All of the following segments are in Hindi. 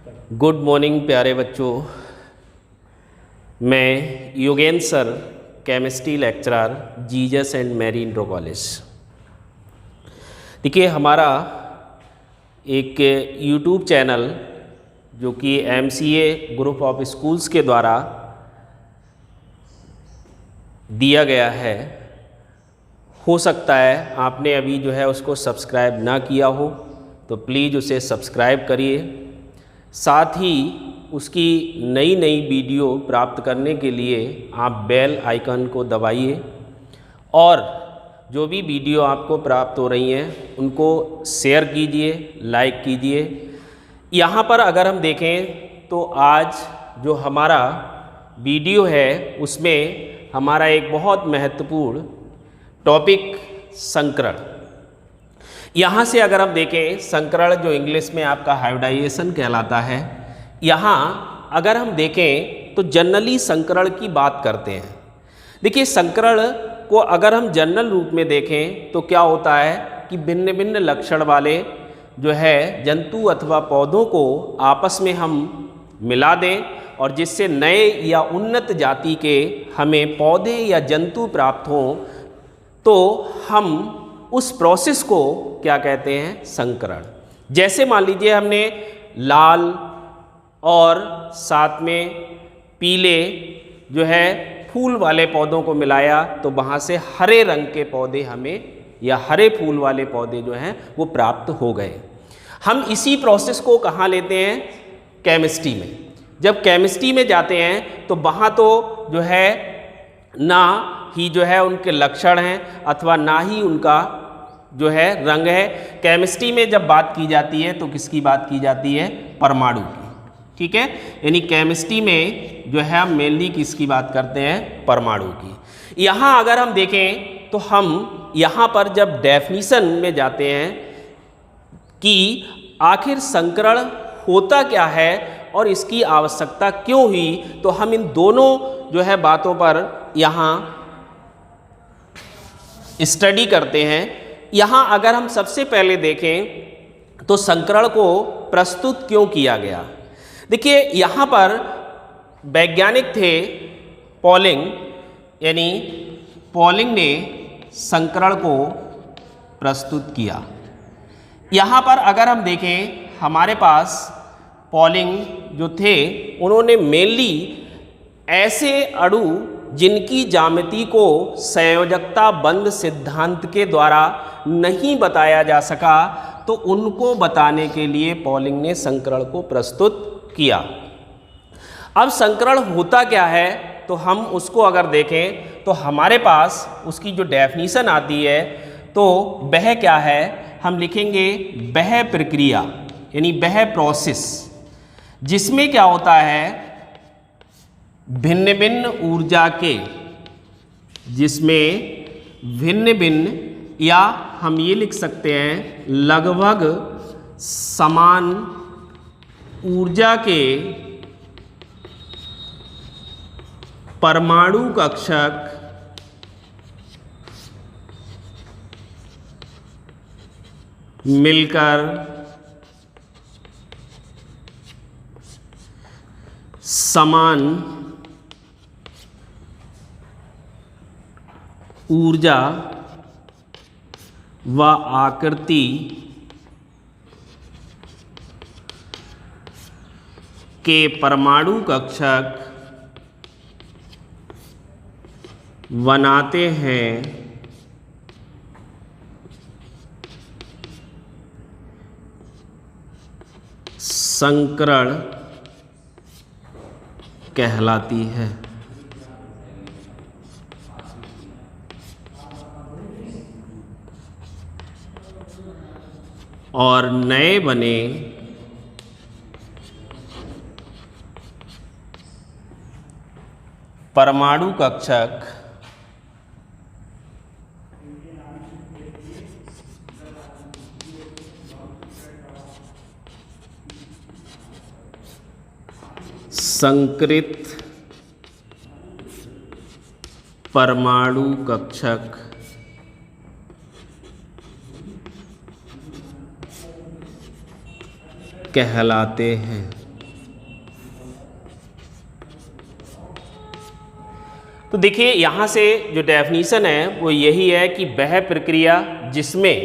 गुड मॉर्निंग प्यारे बच्चों। मैं Yogendra sir, chemistry lecturer, Jesus and Mary inter college. देखिए, हमारा एक यूट्यूब चैनल जो कि MCA ग्रुप ऑफ स्कूल्स के द्वारा दिया गया है, हो सकता है आपने अभी जो है उसको सब्सक्राइब ना किया हो, तो प्लीज़ उसे सब्सक्राइब करिए। साथ ही उसकी नई नई वीडियो प्राप्त करने के लिए आप बेल आइकन को दबाइए और जो भी वीडियो आपको प्राप्त हो रही हैं उनको शेयर कीजिए, लाइक कीजिए। यहाँ पर अगर हम देखें तो आज जो हमारा वीडियो है उसमें हमारा एक बहुत महत्वपूर्ण टॉपिक संकरण। यहाँ से अगर हम देखें, संकरण जो इंग्लिश में आपका हाइब्रिडाइजेशन कहलाता है, यहाँ अगर हम देखें तो जनरली संकरण की बात करते हैं। देखिए, संकरण को अगर हम जनरल रूप में देखें तो क्या होता है कि भिन्न भिन्न लक्षण वाले जो है जंतु अथवा पौधों को आपस में हम मिला दें और जिससे नए या उन्नत जाति के हमें पौधे या जंतु प्राप्त हों, तो हम उस प्रोसेस को क्या कहते हैं? संकरण। जैसे मान लीजिए हमने लाल और साथ में पीले जो है फूल वाले पौधों को मिलाया, तो वहाँ से हरे रंग के पौधे हमें या हरे फूल वाले पौधे जो हैं वो प्राप्त हो गए। हम इसी प्रोसेस को कहाँ लेते हैं? केमिस्ट्री में। जब केमिस्ट्री में जाते हैं तो वहाँ तो जो है ना ही जो है उनके लक्षण हैं अथवा ना ही उनका जो है रंग है। केमिस्ट्री में जब बात की जाती है तो किसकी बात की जाती है? परमाणु की। ठीक है, यानी केमिस्ट्री में जो है हम मेनली किसकी बात करते हैं? परमाणु की। यहाँ अगर हम देखें तो हम यहाँ पर जब डेफिनीशन में जाते हैं कि आखिर संकरण होता क्या है और इसकी आवश्यकता क्यों हुई, तो हम इन दोनों जो है बातों पर यहाँ स्टडी करते हैं। यहाँ अगर हम सबसे पहले देखें तो संकरण को प्रस्तुत क्यों किया गया। देखिए, यहाँ पर वैज्ञानिक थे पॉलिंग, यानी पॉलिंग ने संकरण को प्रस्तुत किया। यहाँ पर अगर हम देखें, हमारे पास पॉलिंग जो थे उन्होंने मेनली ऐसे अणु जिनकी ज्यामिति को संयोजकता बंध सिद्धांत के द्वारा नहीं बताया जा सका, तो उनको बताने के लिए पॉलिंग ने संकरण को प्रस्तुत किया। अब संकरण होता क्या है, तो हम उसको अगर देखें तो हमारे पास उसकी जो डेफिनीशन आती है तो वह क्या है? हम लिखेंगे वह प्रक्रिया, यानी वह प्रोसेस जिसमें क्या होता है? भिन्न भिन्न ऊर्जा के, जिसमें भिन्न भिन्न या हम ये लिख सकते हैं लगभग समान ऊर्जा के परमाणु कक्षक मिलकर समान ऊर्जा व आकृति के परमाणु कक्षक बनाते हैं संकरण कहलाती है। और नए बने परमाणु कक्षक संकृत परमाणु कक्षक कहलाते हैं। तो देखिए यहाँ से जो डेफिनीशन है वो यही है कि वह प्रक्रिया जिसमें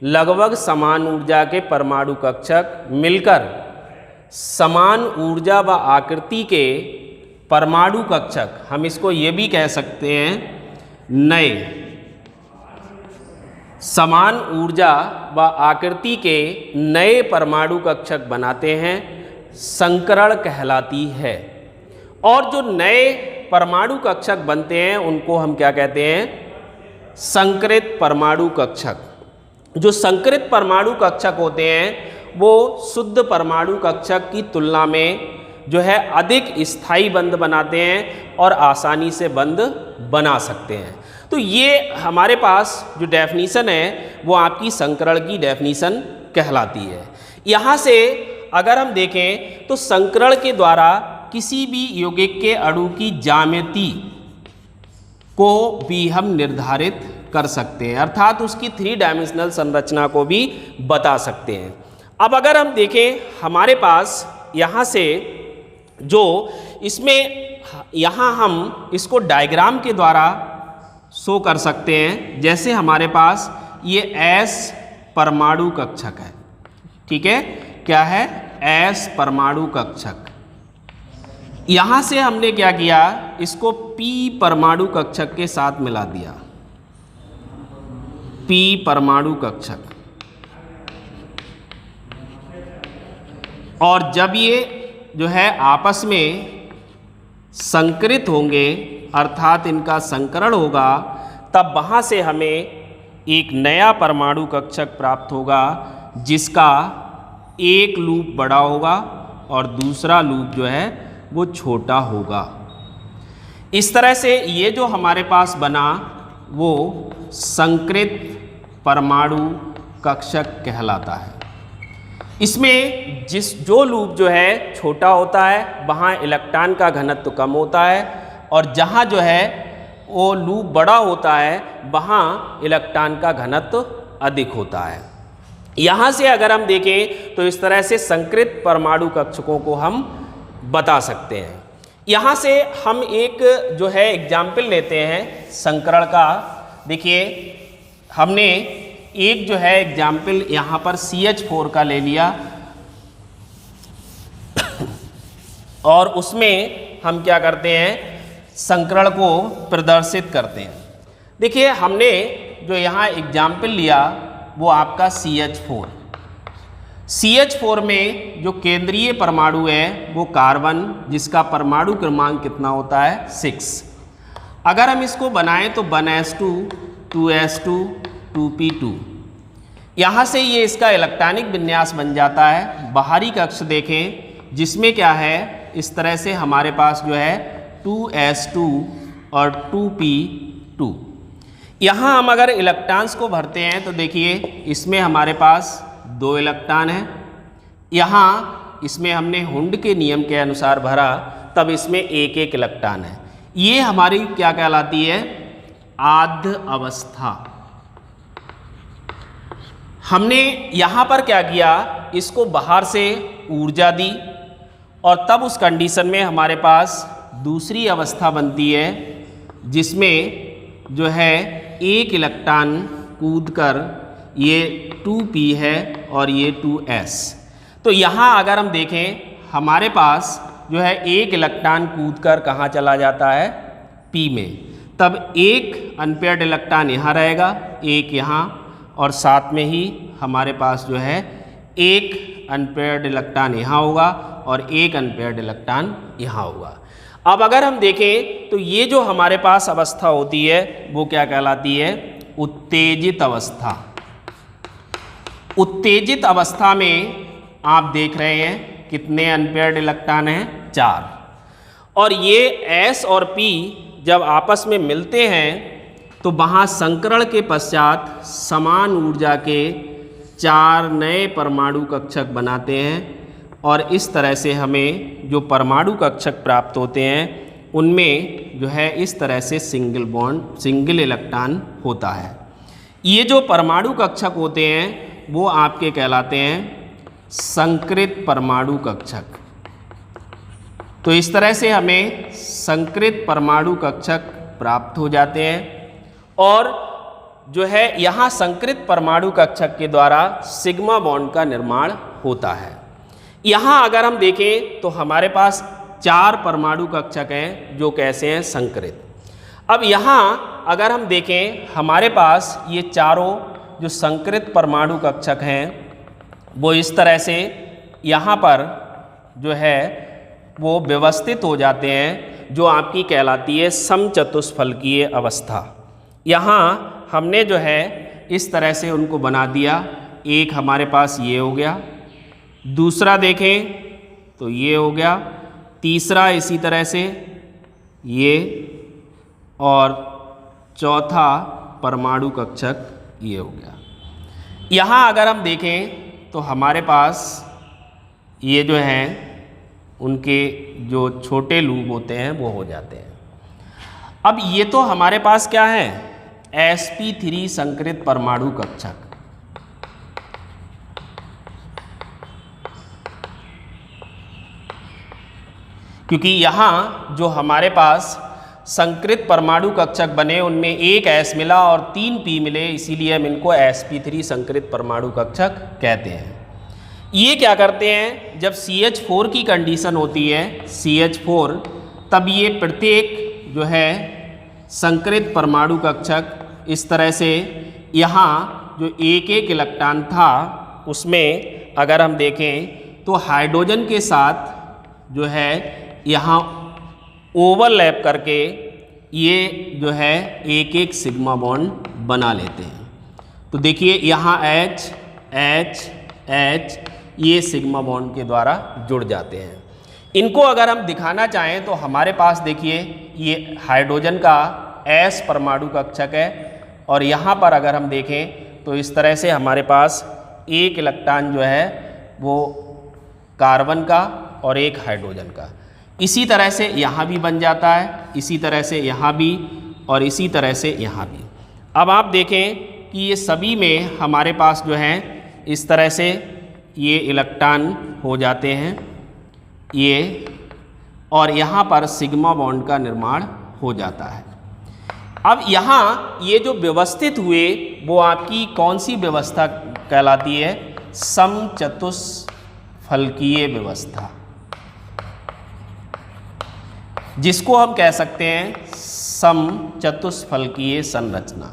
लगभग समान ऊर्जा के परमाणु कक्षक मिलकर समान ऊर्जा व आकृति के परमाणु कक्षक, हम इसको ये भी कह सकते हैं नए समान ऊर्जा व आकृति के नए परमाणु कक्षक बनाते हैं, संकरण कहलाती है। और जो नए परमाणु कक्षक बनते हैं उनको हम क्या कहते हैं? संकरित परमाणु कक्षक। जो संकरित परमाणु कक्षक होते हैं वो शुद्ध परमाणु कक्षक की तुलना में जो है अधिक स्थायी बंध बनाते हैं और आसानी से बंध बना सकते हैं। तो ये हमारे पास जो डेफिनीशन है वो आपकी संकरण की डेफिनीशन कहलाती है। यहाँ से अगर हम देखें तो संकरण के द्वारा किसी भी यौगिक के अणु की ज्यामिति को भी हम निर्धारित कर सकते हैं, अर्थात उसकी 3 डायमेंशनल संरचना को भी बता सकते हैं। अब अगर हम देखें हमारे पास यहाँ से जो इसमें यहाँ हम इसको डायग्राम के द्वारा शो कर सकते हैं। जैसे हमारे पास ये S परमाणु कक्षक है, ठीक है, क्या है? S परमाणु कक्षक। यहाँ से हमने क्या किया, इसको P परमाणु कक्षक के साथ मिला दिया, P परमाणु कक्षक। और जब ये जो है आपस में संकरित होंगे, अर्थात इनका संकरण होगा, तब वहाँ से हमें एक नया परमाणु कक्षक प्राप्त होगा जिसका एक लूप बड़ा होगा और दूसरा लूप जो है वो छोटा होगा। इस तरह से ये जो हमारे पास बना वो संकरित परमाणु कक्षक कहलाता है। इसमें जो लूप जो है छोटा होता है वहाँ इलेक्ट्रॉन का घनत्व कम होता है, और जहाँ जो है वो लूप बड़ा होता है वहाँ इलेक्ट्रॉन का घनत्व अधिक होता है। यहाँ से अगर हम देखें तो इस तरह से संकरित परमाणु कक्षकों को हम बता सकते हैं। यहाँ से हम एक जो है एग्जाम्पल लेते हैं संकरण का। देखिए हमने एक जो है एग्जाम्पल यहाँ पर CH4 का ले लिया और उसमें हम क्या करते हैं, संकरण को प्रदर्शित करते हैं। देखिए हमने जो यहाँ एग्जाम्पल लिया वो आपका CH4। CH4 में जो केंद्रीय परमाणु है वो कार्बन, जिसका परमाणु क्रमांक कितना होता है? 6। अगर हम इसको बनाएं तो 1s2 2s2 2p2। यहाँ से ये इसका इलेक्ट्रॉनिक विन्यास बन जाता है। बाहरी कक्ष देखें जिसमें क्या है, इस तरह से हमारे पास जो है 2s2 और 2p2। यहाँ हम अगर इलेक्ट्रॉन्स को भरते हैं तो देखिए इसमें हमारे पास 2 इलेक्ट्रॉन हैं। यहाँ इसमें हमने हुंड के नियम के अनुसार भरा, तब इसमें एक एक इलेक्ट्रॉन है। ये हमारी क्या कहलाती है? आद्य अवस्था। हमने यहाँ पर क्या किया, इसको बाहर से ऊर्जा दी और तब उस कंडीशन में हमारे पास दूसरी अवस्था बनती है जिसमें जो है एक इलेक्ट्रॉन कूदकर ये 2p है और ये 2s। तो यहाँ अगर हम देखें हमारे पास जो है एक इलेक्ट्रॉन कूदकर कहाँ चला जाता है? p में। तब एक अनपेयर्ड इलेक्ट्रॉन यहाँ रहेगा, एक यहाँ, और साथ में ही हमारे पास जो है एक अनपेयर्ड इलेक्ट्रॉन यहाँ होगा और एक अनपेयर्ड इलेक्ट्रॉन यहाँ होगा। अब अगर हम देखें तो ये जो हमारे पास अवस्था होती है वो क्या कहलाती है? उत्तेजित अवस्था। उत्तेजित अवस्था में आप देख रहे हैं कितने अनपेयर्ड इलेक्ट्रॉन हैं? 4। और ये S और P जब आपस में मिलते हैं तो वहाँ संकरण के पश्चात समान ऊर्जा के 4 नए परमाणु कक्षक बनाते हैं, और इस तरह से हमें जो परमाणु कक्षक प्राप्त होते हैं उनमें जो है इस तरह से सिंगल इलेक्ट्रॉन होता है। ये जो परमाणु कक्षक होते हैं वो आपके कहलाते हैं संकरित परमाणु कक्षक। तो इस तरह से हमें संकरित परमाणु कक्षक प्राप्त हो जाते हैं और जो है यहाँ संकृत परमाणु कक्षक के द्वारा सिग्मा बॉन्ड का निर्माण होता है। यहाँ अगर हम देखें तो हमारे पास 4 परमाणु कक्षक हैं जो कैसे हैं, संकृत। अब यहाँ अगर हम देखें हमारे पास ये चारों जो संकृत परमाणु कक्षक हैं वो इस तरह से यहाँ पर जो है वो व्यवस्थित हो जाते हैं, जो आपकी कहलाती है समचतुष्फलकीय अवस्था। यहाँ हमने जो है इस तरह से उनको बना दिया। एक हमारे पास ये हो गया, दूसरा देखें तो ये हो गया, तीसरा इसी तरह से ये, और चौथा परमाणु कक्षक ये हो गया। यहाँ अगर हम देखें तो हमारे पास ये जो हैं उनके जो छोटे लूप होते हैं वो हो जाते हैं। अब ये तो हमारे पास क्या है, sp3 संकृत परमाणु कक्षक। क्योंकि यहाँ जो हमारे पास संकृत परमाणु कक्षक बने उनमें एक S मिला और 3 P मिले, इसीलिए हम इनको sp3 संकृत परमाणु कक्षक कहते हैं। ये क्या करते हैं, जब CH4 की कंडीशन होती है CH4, तब ये प्रत्येक जो है संकृत परमाणु कक्षक इस तरह से यहाँ जो एक इलेक्ट्रॉन था उसमें अगर हम देखें तो हाइड्रोजन के साथ जो है यहाँ ओवरलैप करके ये जो है एक सिग्मा बॉन्ड बना लेते हैं। तो देखिए यहाँ H H H ये सिग्मा बॉन्ड के द्वारा जुड़ जाते हैं। इनको अगर हम दिखाना चाहें तो हमारे पास देखिए ये हाइड्रोजन का S परमाणु कक्षक है और यहाँ पर अगर हम देखें तो इस तरह से हमारे पास एक इलेक्ट्रॉन जो है वो कार्बन का और एक हाइड्रोजन का, इसी तरह से यहाँ भी बन जाता है, इसी तरह से यहाँ भी और इसी तरह से यहाँ भी। अब आप देखें कि ये सभी में हमारे पास जो है इस तरह से ये इलेक्ट्रॉन हो जाते हैं ये, और यहाँ पर सिग्मा बॉन्ड का निर्माण हो जाता है। अब यहाँ ये जो व्यवस्थित हुए वो आपकी कौन सी व्यवस्था कहलाती है, समचतुष्फलकीय व्यवस्था, जिसको हम कह सकते हैं समचतुष्फलकीय संरचना।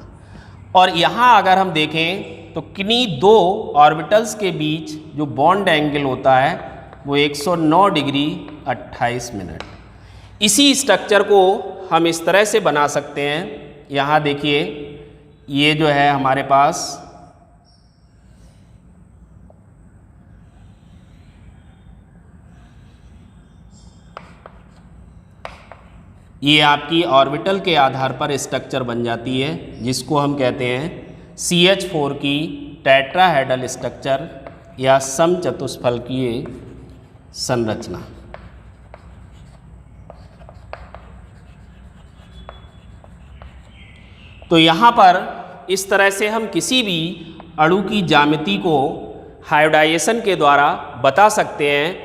और यहाँ अगर हम देखें तो किन्हीं 2 ऑर्बिटल्स के बीच जो बॉन्ड एंगल होता है वो 109 डिग्री 28 मिनट। इसी स्ट्रक्चर को हम इस तरह से बना सकते हैं। यहाँ देखिए ये जो है हमारे पास ये आपकी ऑर्बिटल के आधार पर स्ट्रक्चर बन जाती है, जिसको हम कहते हैं CH4 की टेट्राहेड्रल स्ट्रक्चर या समचतुष्फलकीय संरचना। तो यहाँ पर इस तरह से हम किसी भी अणु की ज्यामिति को हाइब्रिडाइजेशन के द्वारा बता सकते हैं।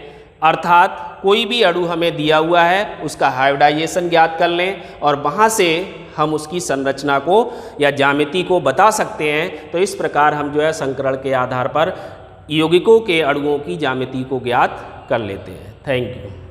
अर्थात कोई भी अणु हमें दिया हुआ है उसका हाइब्रिडाइजेशन ज्ञात कर लें और वहाँ से हम उसकी संरचना को या ज्यामिति को बता सकते हैं। तो इस प्रकार हम जो है संकरण के आधार पर यौगिकों के अणुओं की ज्यामिति को ज्ञात कर लेते हैं। Thank you.